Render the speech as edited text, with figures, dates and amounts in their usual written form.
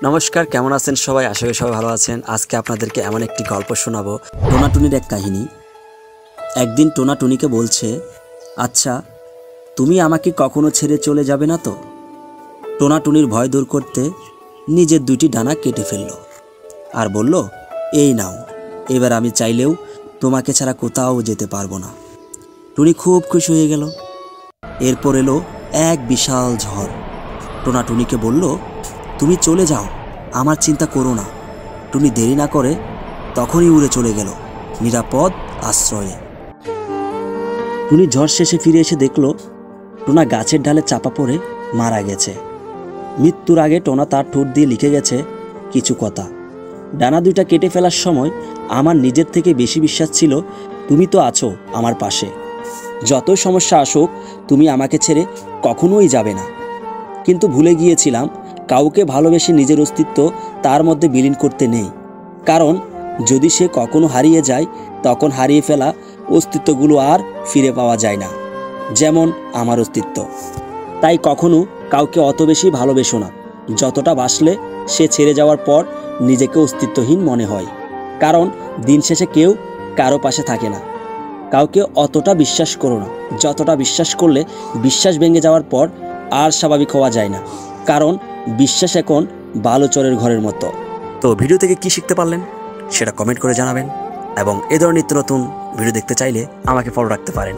নমস্কার, কেমন আছেন সবাই? আশা করি সবাই ভালো আছেন। আজকে আপনাদেরকে এমন একটি গল্প শোনাবো, টোনাটুনির এক কাহিনী। একদিন টোনা টুনিকে বলছে, আচ্ছা তুমি আমাকে কখনো ছেড়ে চলে যাবে না তো? টোনাটুনির ভয় দূর করতে নিজের দুইটি ডানা কেটে ফেলল আর বলল, এই নাও, এবার আমি চাইলেও তোমাকে ছাড়া কোথাও যেতে পারবো না। টুনি খুব খুশি হয়ে গেল। এরপর এলো এক বিশাল ঝড়। টোনাটুনিকে বলল, তুমি চলে যাও, আমার চিন্তা করো না। টুনি দেরি না করে তখনই উড়ে চলে গেল নিরাপদ আশ্রয়ে। টুনি ঝড় শেষে ফিরে এসে দেখল টোনা গাছের ডালে চাপা পড়ে মারা গেছে। মৃত্যুর আগে টোনা তার ঠোঁট দিয়ে লিখে গেছে কিছু কথা। ডানা দুইটা কেটে ফেলার সময় আমার নিজের থেকে বেশি বিশ্বাস ছিল তুমি তো আছো আমার পাশে। যতই সমস্যা আসুক তুমি আমাকে ছেড়ে কখনোই যাবে না। কিন্তু ভুলে গিয়েছিলাম কাউকে ভালোবেসে নিজের অস্তিত্ব তার মধ্যে বিলীন করতে নেই, কারণ যদি সে কখনো হারিয়ে যায় তখন হারিয়ে ফেলা অস্তিত্বগুলো আর ফিরে পাওয়া যায় না, যেমন আমার অস্তিত্ব। তাই কখনো কাউকে অত বেশি ভালোবেসো না যতটা বাসলে সে ছেড়ে যাওয়ার পর নিজেকে অস্তিত্বহীন মনে হয়, কারণ দিন শেষে কেউ কারো পাশে থাকে না। কাউকে অতটা বিশ্বাস করো না যতটা বিশ্বাস করলে বিশ্বাস ভেঙে যাওয়ার পর আর স্বাভাবিক হওয়া যায় না, কারণ বিশ্বাস এখন বালুচরের ঘরের মতো। তো ভিডিও থেকে কি শিখতে পারলেন সেটা কমেন্ট করে জানাবেন, এবং এ ধরনের নিত্য নতুন ভিডিও দেখতে চাইলে আমাকে ফলো রাখতে পারেন।